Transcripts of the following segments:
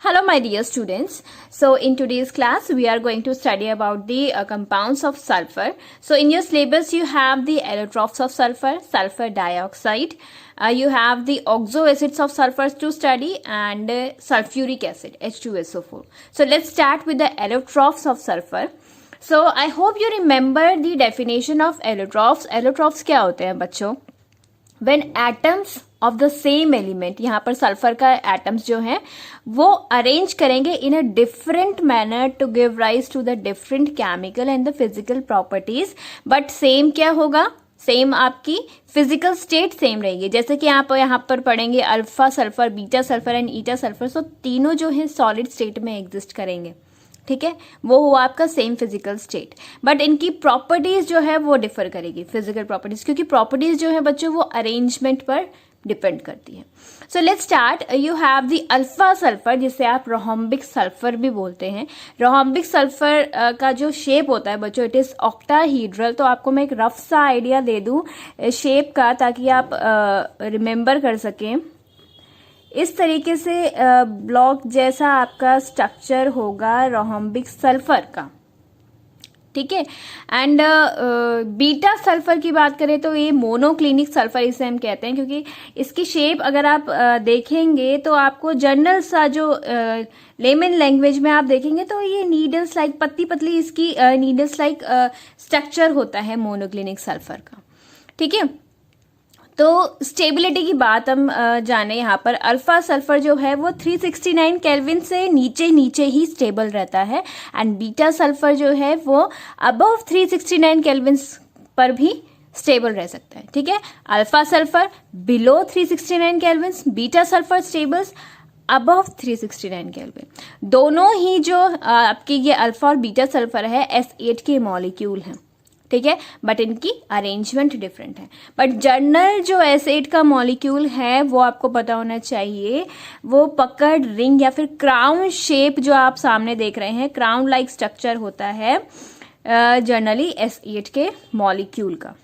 Hello my dear students. So in today's class we are going to study about the compounds of sulfur. So in your syllabus you have the allotrophs of sulfur, sulfur dioxide, you have the oxo acids of sulfur to study and sulfuric acid H2SO4. So let's start with the allotrophs of sulfur. So I hope you remember the definition of allotrophs. Allotrophs क्या होते हैं बच्चों? When atoms of the same element, यहाँ पर sulphur का atoms जो हैं वो अरेंज करेंगे in a different manner to give rise to the different chemical and the physical properties, but same क्या होगा? सेम आपकी फिजिकल स्टेट सेम रहेगी. जैसे कि आप यहाँ पर पढ़ेंगे alpha sulphur, beta sulphur and eta sulphur, so तीनों जो है सॉलिड स्टेट में एग्जिस्ट करेंगे. ठीक है, वो हुआ आपका सेम फिजिकल स्टेट, बट इनकी प्रॉपर्टीज जो है वो डिफर करेगी, फिजिकल प्रॉपर्टीज, क्योंकि प्रॉपर्टीज जो है बच्चों वो अरेंजमेंट पर डिपेंड करती है. So let's start. You have the alpha sulphur, जिसे आप रोहम्बिक सल्फर भी बोलते हैं. रोहम्बिक सल्फर का जो शेप होता है बच्चों, इट इज ऑक्टाहीड्रल. तो आपको मैं एक रफ सा आइडिया दे दूं शेप का, ताकि आप रिमेंबर कर सकें. इस तरीके से ब्लॉक जैसा आपका स्ट्रक्चर होगा रोहम्बिक सल्फर का. ठीक है, एंड बीटा सल्फर की बात करें तो ये मोनोक्लिनिक सल्फर इसे हम कहते हैं, क्योंकि इसकी शेप अगर आप देखेंगे तो आपको जनरल सा जो लेमन लैंग्वेज में आप देखेंगे तो ये नीडल्स लाइक, पतली पतली इसकी नीडल्स लाइक स्ट्रक्चर होता है मोनोक्लिनिक सल्फर का. ठीक है, तो स्टेबिलिटी की बात हम जाने यहाँ पर. अल्फा सल्फर जो है वो 369 केल्विन से नीचे नीचे ही स्टेबल रहता है, एंड बीटा सल्फर जो है वो अबव 369 केल्विन पर भी स्टेबल रह सकता है. ठीक है, alpha sulphur below 369 kelvin, beta sulphur stables above 369 kelvin. दोनों ही जो आपकी ये अल्फा और बीटा सल्फर है S8 के मॉलिक्यूल हैं. ठीक है, बट इनकी अरेंजमेंट डिफरेंट है. बट जनरल जो S8 का मॉलिक्यूल है वो आपको पता होना चाहिए, वो पकड़ रिंग या फिर क्राउन शेप जो आप सामने देख रहे हैं, क्राउन लाइक स्ट्रक्चर होता है जनरली S8 के मॉलिक्यूल का.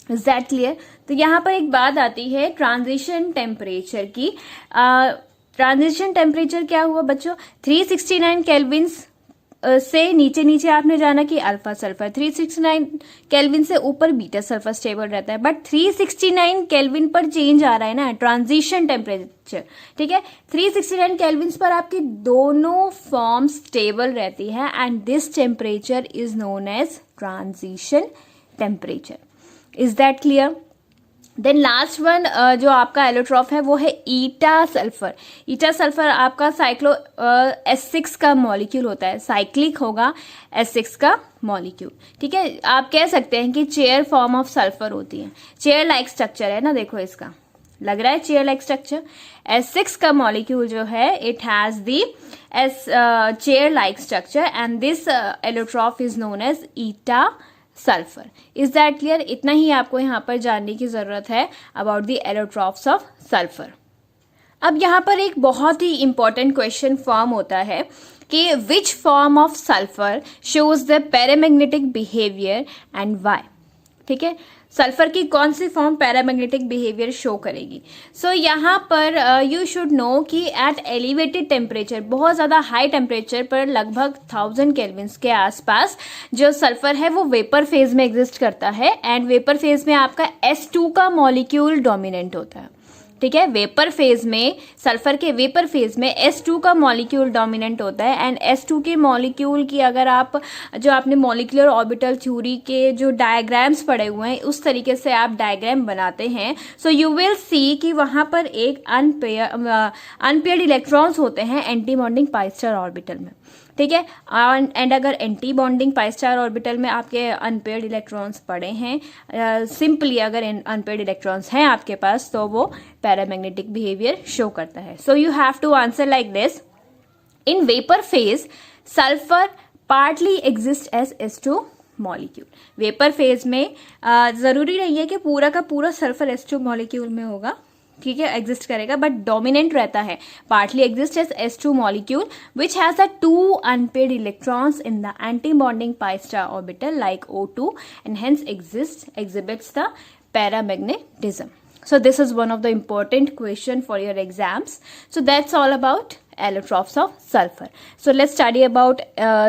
Is that clear? तो यहाँ पर एक बात आती है ट्रांजिशन टेम्परेचर की. ट्रांजिशन टेम्परेचर क्या हुआ बच्चों? 369 केल्विन से नीचे नीचे आपने जाना कि अल्फा सल्फर, 369 केल्विन से ऊपर बीटा सल्फर स्टेबल रहता है, बट 369 केल्विन पर चेंज आ रहा है ना, ट्रांजिशन टेम्परेचर. ठीक है, 369 केल्विन पर आपकी दोनों फॉर्म स्टेबल रहती है, and this temperature is known as transition temperature. Is that clear? Then last one जो आपका एलोट्रॉफ है वो है ईटा सल्फर. ईटा सल्फर आपका साइक्लो S6 का मॉलिक्यूल होता है, साइक्लिक होगा S6 का मॉलिक्यूल. ठीक है, आप कह सकते हैं कि चेयर फॉर्म ऑफ सल्फर होती है. चेयर लाइक स्ट्रक्चर है ना, देखो इसका लग रहा है चेयर लाइक स्ट्रक्चर. S6 का मॉलिक्यूल जो है it has the chair like structure, and this allotrope is known as eta sulphur. Is that clear? इतना ही आपको यहाँ पर जानने की जरूरत है about the allotropes of sulphur. अब यहाँ पर एक बहुत ही इंपॉर्टेंट क्वेश्चन फॉर्म होता है कि which form of sulphur shows the paramagnetic behaviour and why. ठीक है, सल्फर की कौन सी फॉर्म पैरामैग्नेटिक बिहेवियर शो करेगी? सो यहाँ पर यू शुड नो कि एट एलिवेटेड टेम्परेचर, बहुत ज़्यादा हाई टेम्परेचर पर, लगभग 1000 केल्विन के आसपास जो सल्फर है वो वेपर फेज में एग्जिस्ट करता है, एंड वेपर फेज में आपका S2 का मॉलिक्यूल डोमिनेंट होता है. ठीक है, वेपर फेज में, सल्फर के वेपर फेज में S2 का मॉलिक्यूल डोमिनेंट होता है, एंड S2 के मॉलिक्यूल की अगर आप जो आपने मॉलिक्यूलर ऑर्बिटल थ्योरी के जो डायग्राम्स पढ़े हुए हैं उस तरीके से आप डायग्राम बनाते हैं, सो यू विल सी कि वहां पर एक अनपेयर्ड इलेक्ट्रॉन्स होते हैं anti bonding pi star orbital में. ठीक है, एंड अगर anti bonding pi star orbital में आपके अनपेयर्ड इलेक्ट्रॉन्स पड़े हैं, सिंपली अगर अनपेयर्ड इलेक्ट्रॉन्स हैं आपके पास, तो वो पैरामैग्नेटिक बिहेवियर शो करता है. So you have to answer like this. In vapour phase sulphur partly exist as S2 molecule. Vapour phase में जरूरी नहीं है कि पूरा का पूरा सल्फर S2 मॉलिक्यूल में होगा, ठीक है, एग्जिस्ट करेगा, बट डोमिनेंट रहता है. Partly exist as S2 molecule which has the 2 unpaired electrons in the anti bonding pi star orbital like O2, and hence exhibits the paramagnetism. So this is one of the important question for your exams. So that's all about allotropes of sulfur. So let's study about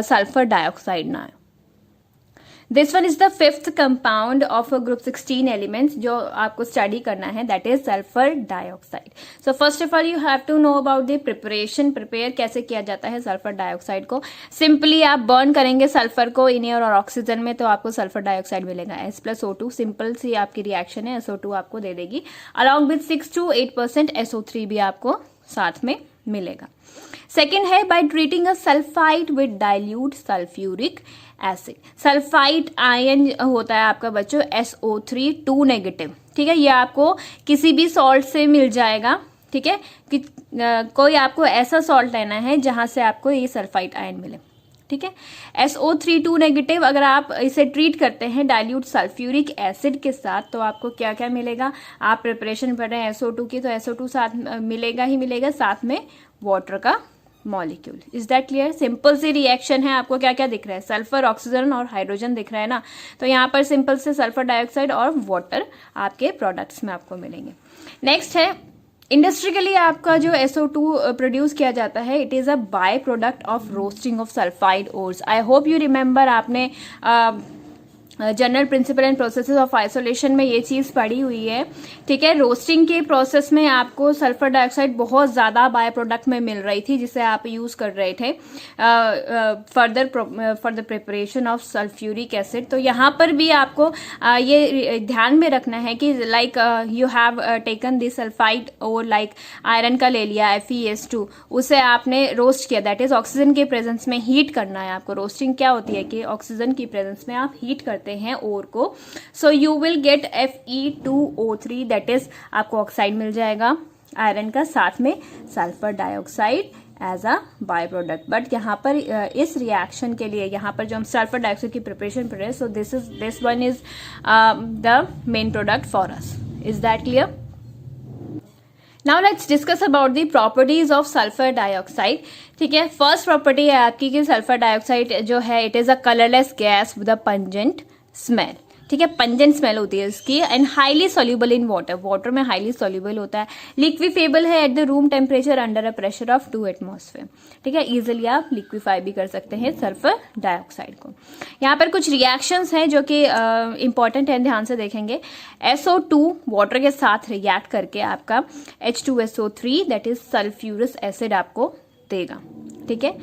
sulfur dioxide now. This one is the fifth compound of a group 16 elements जो आपको study करना है, that is sulfur dioxide. So first of all you have to know about the preparation. Prepare कैसे किया जाता है sulphur dioxide को. Simply आप बर्न करेंगे सल्फर को इन एयर और ऑक्सीजन में तो आपको सल्फर डाइऑक्साइड मिलेगा H+O2. सिंपल सी आपकी रिएक्शन है, SO2 आपको दे देगी. अलॉन्ग विथ 6 to 8% SO3 भी आपको साथ में मिलेगा. सेकेंड है by treating a sulphide with dilute sulphuric acid. Sulphide ion होता है आपका बच्चों SO3 2 नेगेटिव. ठीक है, ये आपको किसी भी सॉल्ट से मिल जाएगा. ठीक है, कि कोई आपको ऐसा सॉल्ट लेना है जहां से आपको ये सल्फाइड आयन मिले. ठीक है, SO3 2 नेगेटिव अगर आप इसे ट्रीट करते हैं डाइल्यूट सल्फ्यूरिक एसिड के साथ तो आपको क्या क्या मिलेगा. आप प्रिपरेशन कर रहे हैं SO2 की तो SO2 साथ मिलेगा ही मिलेगा, साथ में वाटर का molecule. Is that clear. Simple सी रिएक्शन है. आपको क्या क्या दिख रहा है, सल्फर, ऑक्सीजन और हाइड्रोजन दिख रहा है ना. तो यहाँ पर सिंपल से सल्फर डाइऑक्साइड और वाटर आपके प्रोडक्ट्स में आपको मिलेंगे. नेक्स्ट है इंडस्ट्रियली आपका जो SO2 प्रोड्यूस किया जाता है, it is a by product of roasting of sulphide ores. I hope you remember, आपने general principle and processes of isolation में ये चीज पढ़ी हुई है. ठीक है, रोस्टिंग के प्रोसेस में आपको सल्फर डाइऑक्साइड बहुत ज्यादा बाय प्रोडक्ट में मिल रही थी जिसे आप यूज कर रहे थे for the preparation of sulphuric acid. तो यहाँ पर भी आपको ये ध्यान में रखना है कि like you have taken the sulphide और लाइक आयरन का ले लिया FeS2, उसे आपने रोस्ट किया, दैट इज ऑक्सीजन के प्रेजेंस में हीट करना है आपको. रोस्टिंग क्या होती है कि ऑक्सीजन की प्रेजेंस में आप हीट करते हैं ओर को. So you will get Fe2O3, that is आपको ऑक्साइड मिल जाएगा आयरन का, साथ में sulphur dioxide as a bye product. But यहाँ पर इस रिएक्शन के लिए यहाँ पर जो हम सल्फर डाइऑक्साइड की प्रिपरेशन कर रहे हैं, सो this one is the main product for us. Is that clear. Now let's discuss about the properties of sulphur dioxide. ठीक है, फर्स्ट प्रॉपर्टी है आपकी कि सल्फर डाइऑक्साइड जो है it is a colourless gas with a pungent smell. ठीक है, pungent smell होती है इसकी. And highly soluble in water, water में हाईली सोल्यूबल होता है. लिक्विफेबल है at the room temperature under a pressure of 2 atmosphere. ठीक है, इजिली आप लिक्विफाई भी कर सकते हैं सल्फर डाइऑक्साइड को. यहाँ पर कुछ रिएक्शंस हैं जो कि इंपॉर्टेंट है, ध्यान से देखेंगे. SO2 वाटर के साथ रिएक्ट करके आपका H2SO3 that is sulphurous acid आपको देगा. ठीक है,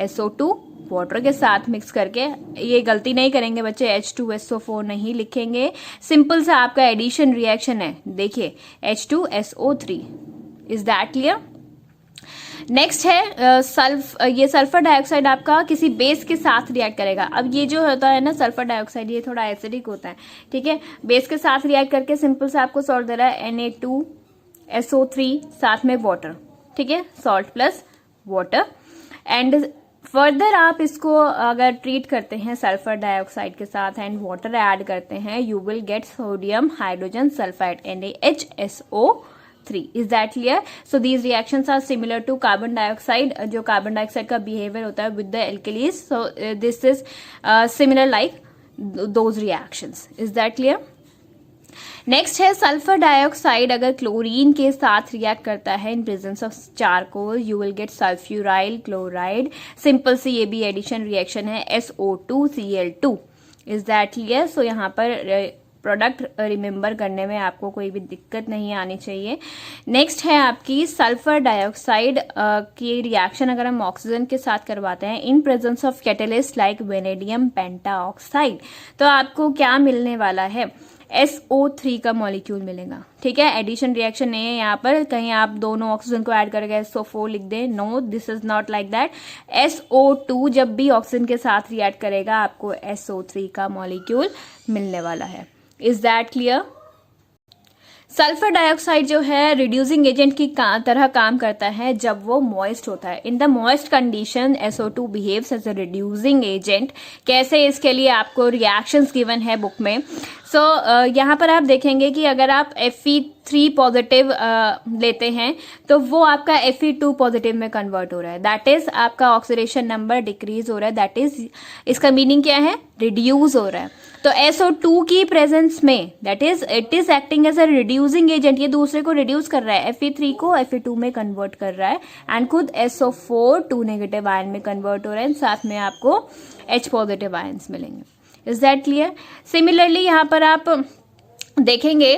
SO2 वाटर के साथ मिक्स करके, ये गलती नहीं करेंगे बच्चे, H2SO4 नहीं लिखेंगे. सिंपल सा आपका एडिशन रिएक्शन है. देखिए H2SO3. Is that clear. Next है ये सल्फर डाइऑक्साइड आपका किसी बेस के साथ रिएक्ट करेगा. अब ये जो होता है ना सल्फर डाइऑक्साइड, ये थोड़ा एसिडिक होता है. ठीक है, बेस के साथ रिएक्ट करके सिंपल से आपको सॉल्ट दे रहा है Na2SO3 साथ में वाटर. ठीक है, salt plus water. And further आप इसको अगर ट्रीट करते हैं सल्फर डाइऑक्साइड के साथ एंड वाटर ऐड करते हैं, you will get sodium hydrogen sulphide NaHSO3. Is that clear. So these reactions are similar to carbon dioxide. जो कार्बन डाइऑक्साइड का बिहेवियर होता है with the alkalis, so this is similar like those reactions. Is that clear. Next है sulphur dioxide अगर chlorine के साथ react करता है in presence of charcoal, you will get sulphuryl chloride. Simple see ये भी एडिशन रिएक्शन है SO2Cl2. Is that clear. सो यहाँ पर प्रोडक्ट रिमेंबर करने में आपको कोई भी दिक्कत नहीं आनी चाहिए. नेक्स्ट है आपकी सल्फर डाइऑक्साइड की रिएक्शन अगर हम ऑक्सीजन के साथ करवाते हैं इन presence of catalyst like vanadium pentoxide, तो आपको क्या मिलने वाला है, SO3 का मॉलिक्यूल मिलेगा. ठीक है, एडिशन रिएक्शन नहीं है यहाँ पर, कहीं आप दोनों ऑक्सीजन को ऐड करके SO4 लिख दें. No, this is not like that. SO2 जब भी ऑक्सीजन के साथ रिएक्ट करेगा आपको SO3 का मॉलिक्यूल मिलने वाला है. Is that clear. Sulphur dioxide जो है रिड्यूसिंग एजेंट की तरह काम करता है जब वो मॉइस्ट होता है. In the moist condition SO2 behaves as a reducing agent. कैसे, इसके लिए आपको रिएक्शंस गिवन है बुक में. सो यहाँ पर आप देखेंगे कि अगर आप 3 पॉजिटिव लेते हैं तो वो आपका Fe2 पॉजिटिव में कन्वर्ट हो रहा है, दैट इज आपका ऑक्सीडेशन नंबर डिक्रीज हो रहा है, दैट इज इसका मीनिंग क्या है, रिड्यूस हो रहा है। तो SO2 की प्रेजेंस में that is it is acting as a reducing agent, ये दूसरे को रिड्यूस कर रहा है, Fe3 को Fe2 में कन्वर्ट कर रहा है एंड खुद SO4 2 नेगेटिव आयन में कन्वर्ट हो रहा है, साथ में आपको H पॉजिटिव आयन्स मिलेंगे। Is that clear? सिमिलरली यहाँ पर आप देखेंगे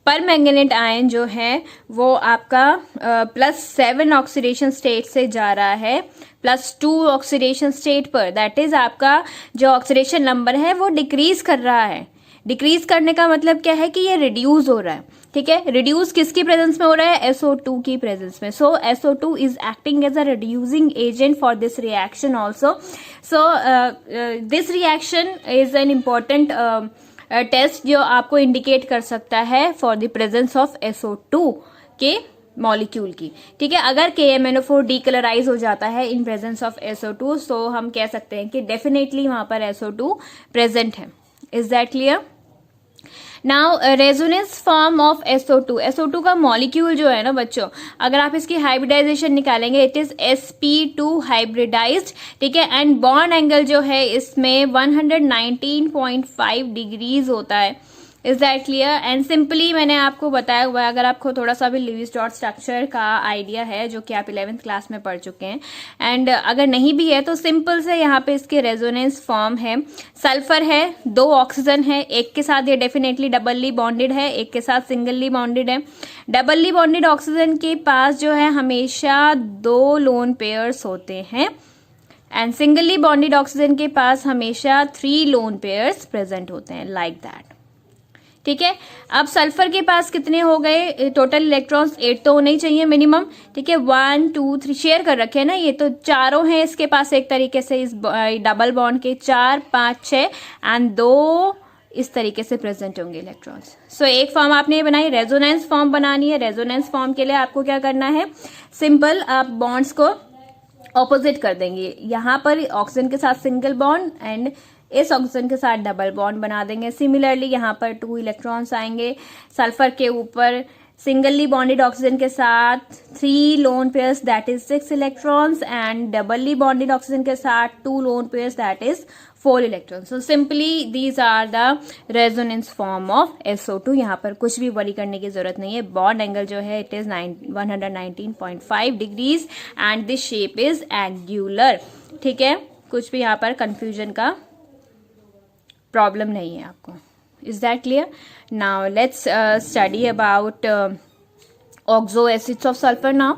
पर मैंगनेट आयन जो है वो आपका +7 ऑक्सीडेशन स्टेट से जा रहा है +2 ऑक्सीडेशन स्टेट पर, दैट इज आपका जो ऑक्सीडेशन नंबर है वो डिक्रीज कर रहा है। डिक्रीज करने का मतलब क्या है कि ये रिड्यूस हो रहा है, ठीक है। रिड्यूस किसकी प्रेजेंस में हो रहा है, SO2 की प्रेजेंस में। So SO2 is acting as a reducing agent for this reaction also. So this reaction is an important test जो आपको इंडिकेट कर सकता है for the presence of SO2 के मॉलिक्यूल की, ठीक है। अगर KMnO4 डीकलराइज हो जाता है इन प्रेजेंस ऑफ SO2 सो हम कह सकते हैं कि डेफिनेटली वहां पर SO2 प्रेजेंट है। Is that clear? Now resonance form of SO2 का मॉलिक्यूल जो है ना बच्चों, अगर आप इसकी हाइब्रिडाइजेशन निकालेंगे इट इज sp2 हाइब्रिडाइज्ड, ठीक है। एंड बॉन्ड एंगल जो है इसमें 119.5 डिग्रीज होता है। Is that clear? And simply मैंने आपको बताया हुआ है, अगर आपको थोड़ा सा भी लीविस डॉट स्ट्रक्चर का आइडिया है जो कि आप 11th क्लास में पढ़ चुके हैं एंड अगर नहीं भी है तो सिंपल से यहाँ पे इसके रेजोनेंस फॉर्म है। सल्फर है, 2 ऑक्सीजन है, एक के साथ ये डेफिनेटली डबली बॉन्डेड है, एक के साथ सिंगली बॉन्डेड है। डबली बॉन्डेड ऑक्सीजन के पास जो है हमेशा 2 लोन पेयर्स होते हैं एंड सिंगली बॉन्डेड ऑक्सीजन के पास हमेशा 3 लोन पेयर्स प्रेजेंट होते हैं, लाइक दैट, ठीक है। अब सल्फर के पास कितने हो गए टोटल इलेक्ट्रॉन्स, 8 तो होने ही चाहिए मिनिमम, ठीक है। 1 2 3 शेयर कर रखे हैं ना, ये तो चारों हैं इसके पास एक तरीके से इस डबल बॉन्ड के, 4 5 6 एंड 2 इस तरीके से प्रेजेंट होंगे इलेक्ट्रॉन्स। सो एक फॉर्म आपने बनाई, रेजोनेंस फॉर्म बनानी है। रेजोनेंस फॉर्म के लिए आपको क्या करना है, सिंपल आप बॉन्ड्स को ऑपोजिट कर देंगे। यहाँ पर ऑक्सीजन के साथ सिंगल बॉन्ड एंड इस ऑक्सीजन के साथ डबल बॉन्ड बना देंगे। सिमिलरली यहाँ पर 2 इलेक्ट्रॉन्स आएंगे, सल्फर के ऊपर सिंगली बॉन्डेड ऑक्सीजन के साथ 3 lone pairs that is 6 electrons and doubly bonded oxygen के साथ 2 lone pairs that is 4 electrons. So simply these are the resonance form of SO2। यहाँ पर कुछ भी वरी करने की जरूरत नहीं है। बॉन्ड एंगल जो है it is 119.5 degrees and this shape is angular, ठीक है। कुछ भी यहाँ पर कंफ्यूजन का प्रॉब्लम नहीं है आपको। Is that clear? Now let's study about oxo acids of sulphur. Now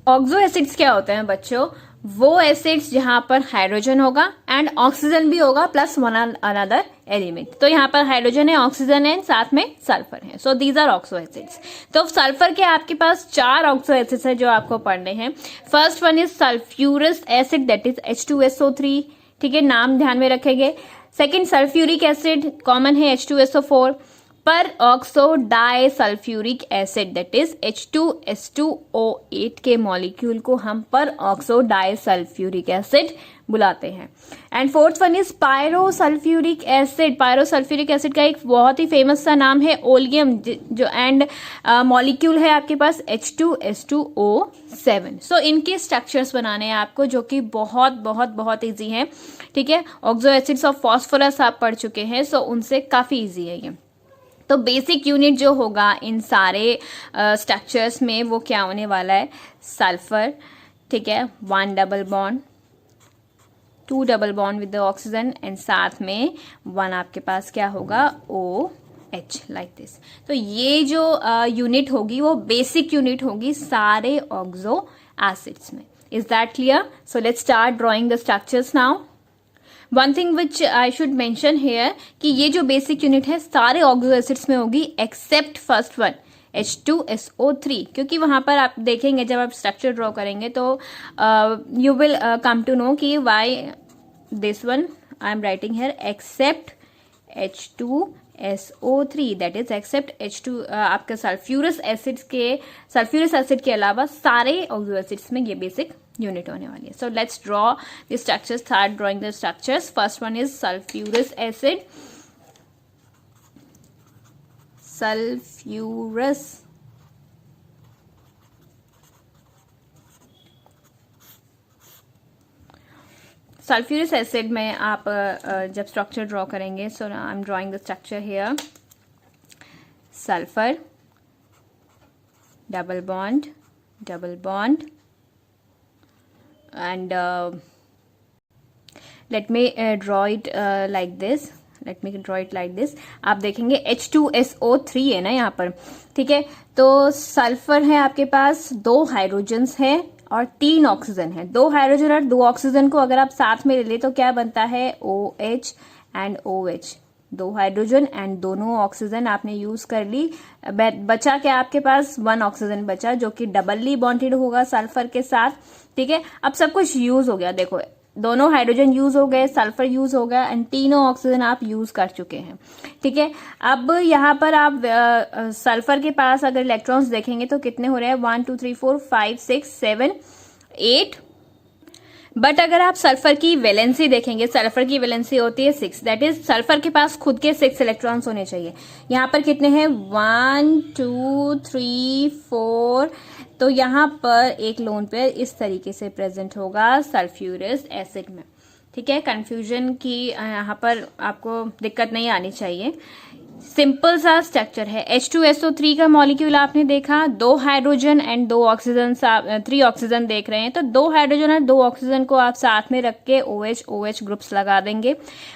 oxo acids क्या होते हैं बच्चों, वो एसिड्स जहां पर हाइड्रोजन होगा एंड ऑक्सीजन भी होगा प्लस वन अनदर एलिमेंट। तो यहाँ पर हाइड्रोजन है, ऑक्सीजन है, साथ में सल्फर है। So these are oxo acids. तो सल्फर के आपके पास 4 ऑक्सो एसिड्स है जो आपको पढ़ने हैं। First one is sulphurous acid that is H2SO3, ठीक है, नाम ध्यान में रखेंगे। सेकेंड सल्फ्यूरिक एसिड कॉमन है H2SO4, पर oxo di sulphuric acid that is H2S2O8 के मॉलिक्यूल को हम पर ऑक्सो डाई सल्फ्यूरिक एसिड बुलाते हैं। And fourth one is pyrosulphuric acid. Pyrosulphuric acid का एक बहुत ही फेमस सा नाम है ओलियम, जो एंड मॉलिक्यूल है आपके पास H2S2O7। सो इनके स्ट्रक्चर्स बनाने हैं आपको जो कि बहुत बहुत बहुत ईजी है, ठीक है। ऑक्सो एसिड्स ऑफ फॉस्फोरस आप पढ़ चुके हैं, सो उनसे काफी ईजी है ये। तो बेसिक यूनिट जो होगा इन सारे स्ट्रक्चर्स में वो क्या होने वाला है, सल्फर, ठीक है, 1 double bond, 2 double bond with the oxygen and साथ में 1 आपके पास क्या होगा OH, लाइक दिस। तो ये जो यूनिट होगी वो बेसिक यूनिट होगी सारे ऑक्सो एसिड्स में। Is that clear? So let's start drawing the structures now. One thing which I should mention here कि ये जो बेसिक यूनिट है सारे ऑक्सो एसिड्स में होगी एक्सेप्ट फर्स्ट वन H2SO3, क्योंकि वहां पर आप देखेंगे जब आप स्ट्रक्चर ड्रॉ करेंगे तो you will come to know कि why this one I am writing here except H2SO3 that is except H2 आपके सल्फ्यूरस एसिड के अलावा सारे ऑक्सो एसिड्स में ये बेसिक यूनिट होने वाली है। So let's draw the structures, start drawing the structures. First one is sulphurous acid, sulphurous sulphuric acid में आप जब स्ट्रक्चर ड्रॉ करेंगे, so I am drawing the structure here, sulphur, double bond and let me draw it like this. आप देखेंगे H2SO3 है ना यहाँ पर, ठीक है। तो सल्फर है आपके पास, 2 हाइड्रोजन्स है और 3 ऑक्सीजन है। 2 हाइड्रोजन और 2 ऑक्सीजन को अगर आप साथ में ले ले तो क्या बनता है, OH and OH, 2 hydrogen and दोनों ऑक्सीजन आपने यूज कर ली। बचा क्या आपके पास, 1 ऑक्सीजन बचा, जो कि डबली बॉन्डेड होगा सल्फर के साथ, ठीक है। अब सब कुछ यूज हो गया, देखो दोनों हाइड्रोजन यूज हो गए, सल्फर यूज हो गया एंड तीनों ऑक्सीजन आप यूज कर चुके हैं, ठीक है। अब यहाँ पर आप सल्फर के पास अगर इलेक्ट्रॉन्स देखेंगे तो कितने हो रहे हैं, 1 2 3 4 5 6 7 8। बट अगर आप सल्फर की वैलेंसी देखेंगे, सल्फर की वैलेंसी होती है 6, दैट इज सल्फर के पास खुद के 6 इलेक्ट्रॉन्स होने चाहिए। यहाँ पर कितने हैं, 1 2 3 4। तो यहाँ पर एक लोन पेयर इस तरीके से प्रेजेंट होगा सल्फ्यूरिक एसिड में, ठीक है। कंफ्यूजन की यहाँ पर आपको दिक्कत नहीं आनी चाहिए, सिंपल सा स्ट्रक्चर है। H2SO3 का मॉलिक्यूल आपने देखा, 2 हाइड्रोजन एंड 2 ऑक्सीजन, 3 ऑक्सीजन देख रहे हैं, तो 2 हाइड्रोजन और 2 ऑक्सीजन को आप साथ में रख के OH ग्रुप्स लगा देंगे।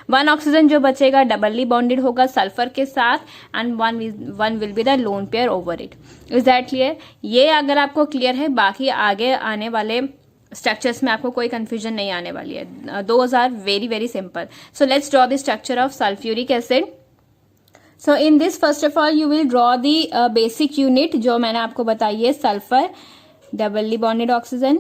1 ऑक्सीजन जो बचेगा डबली बॉन्डेड होगा सल्फर के साथ and one will be the lone pair over it. Is that clear? ये अगर आपको क्लियर है, बाकी आगे आने वाले स्ट्रक्चर्स में आपको कोई कंफ्यूजन नहीं आने वाली है। Those are very very simple. So let's draw the structure of sulphuric acid. So in this first of all you will draw the basic unit जो मैंने आपको बताई है, sulphur, doubly bonded oxygen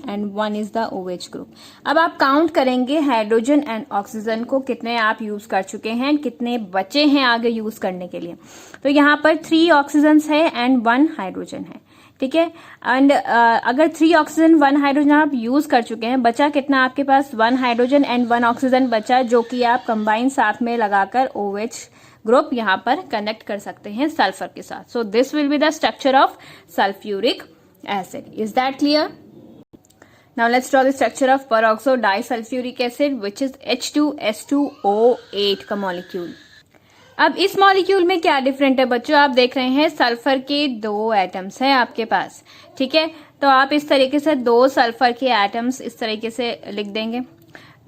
and 1 is the OH group. अब आप count करेंगे hydrogen and oxygen को, कितने आप यूज कर चुके हैं, कितने बचे हैं आगे यूज करने के लिए। तो यहाँ पर 3 ऑक्सीजन है एंड 1 हाइड्रोजन है, ठीक है। एंड अगर 3 ऑक्सीजन 1 हाइड्रोजन आप यूज कर चुके हैं, बचा कितना आपके पास, 1 हाइड्रोजन एंड 1 ऑक्सीजन बचा, जो कि आप कंबाइन साथ में लगाकर OH ग्रुप यहाँ पर कनेक्ट कर सकते हैं सल्फर के साथ। So this will be the structure of sulphuric acid. Is that clear? Now let's draw the structure of peroxo disulfuric acid, which is H2S2O8 का मॉलिक्यूल। अब इस मॉलिक्यूल में क्या डिफरेंट है बच्चों, आप देख रहे हैं सल्फर के 2 एटम्स हैं आपके पास, ठीक है। तो आप इस तरीके से 2 सल्फर के एटम्स इस तरीके से लिख देंगे।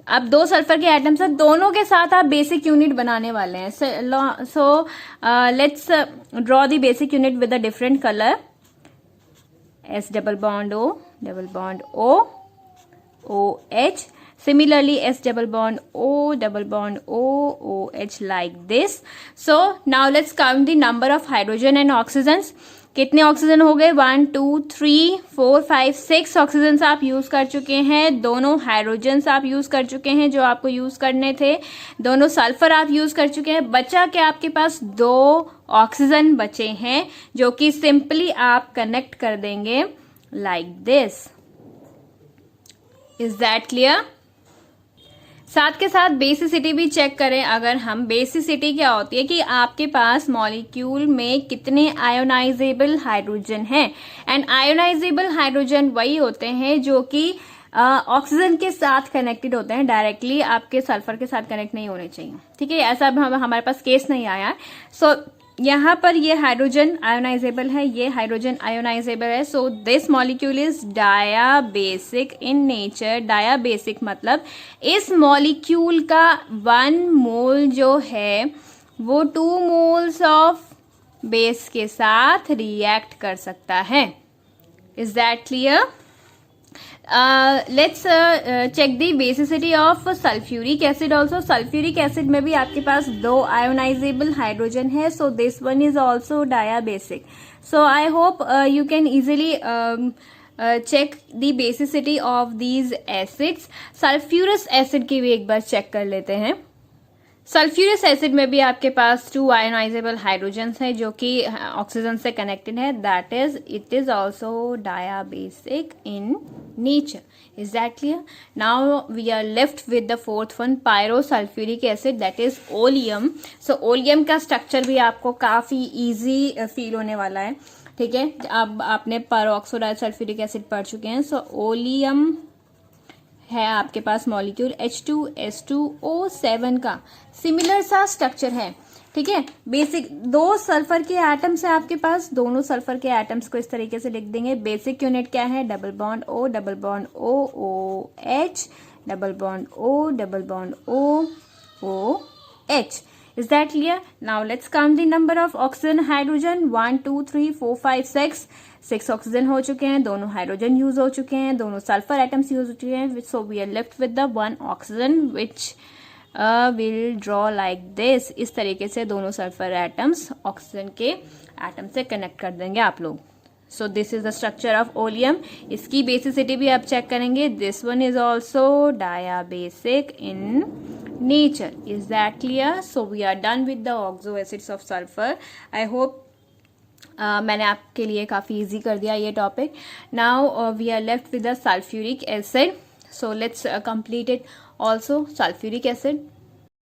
अब 2 सल्फर के एटम्स हैं, दोनों के साथ आप बेसिक यूनिट बनाने वाले हैं। सो let's draw the basic unit with a different colour. S double bond O, OH. Similarly, S double bond O, OH like this. So now let's count the number of hydrogen and oxygens. कितने oxygen हो गए, 1 2 3 4 5 6 oxygen आप use कर चुके हैं। दोनों hydrogen आप use कर चुके हैं जो आपको यूज करने थे, दोनों सल्फर आप यूज कर चुके हैं। बचा क्या आपके पास, 2 ऑक्सीजन बचे हैं जो कि सिंपली आप कनेक्ट कर देंगे like this. Is that clear? साथ के साथ बेसिसिटी भी चेक करें। अगर हम बेसिसिटी क्या होती है कि आपके पास मॉलिक्यूल में कितने आयोनाइजेबल हाइड्रोजन हैं, एंड आयोनाइजेबल हाइड्रोजन वही होते हैं जो कि ऑक्सीजन के साथ कनेक्टेड होते हैं, डायरेक्टली आपके सल्फर के साथ कनेक्ट नहीं होने चाहिए, ठीक है। ऐसा हमारे पास केस नहीं आया। सो यहाँ पर ये हाइड्रोजन आयोनाइजेबल है, ये हाइड्रोजन आयोनाइजेबल है। So this molecule is dibasic in nature. Dibasic मतलब इस मॉलिक्यूल का 1 मोल जो है वो 2 मोल्स ऑफ बेस के साथ रिएक्ट कर सकता है। Is that clear? Let's check the basicity of sulphuric acid also. Sulphuric acid में भी आपके पास 2 आयोनाइजेबल हाइड्रोजन है, so this one is also dibasic. So I hope you can easily check the basicity of these acids. Sulphurous acid की भी एक बार check कर लेते हैं। सल्फ्यूरिक एसिड में भी आपके पास 2 आयोनाइजेबल हाइड्रोजन्स है जो कि ऑक्सीजन से कनेक्टेड है, that is it is also dibasic in nature. Is that clear? Now we are left with the fourth one, pyrosulfuric acid, that is oleum. So oleum का स्ट्रक्चर भी आपको काफी easy feel होने वाला है. ठीक है, अब आपने पैरोक्सो डाइसल्फ्यूरिक एसिड पढ़ चुके हैं. सो ओलियम है आपके पास मॉलिक्यूल H2SO7 का सिमिलर सा स्ट्रक्चर है. ठीक है, बेसिक 2 सल्फर के एटम्स है आपके पास, दोनों सल्फर के एटम्स को इस तरीके से लिख देंगे. बेसिक यूनिट क्या है? Double bond O, double bond OOH, double bond O, double bond OOH. Is that clear? Now let's count the number of oxygen hydrogen. 1 2 3 4 5 6. 6 oxygen हो चुके हैं, दोनों हाइड्रोजन यूज हो चुके हैं, दोनों सल्फर एटम्स यूज हो चुके हैं. So we are left with the 1 oxygen which will draw like this. इस तरीके से दोनों सल्फर एटम्स ऑक्सीजन के एटम से कनेक्ट कर देंगे आप लोग. So this is the structure of oleum. इसकी बेसिसिटी भी आप चेक करेंगे. This one is also dibasic in nature. Is that clear? So we are done with the oxo acids of sulfur. I hope मैंने आपके लिए काफ़ी easy कर दिया ये topic. Now we are left with the sulphuric acid. So let's complete it also. Sulfuric acid.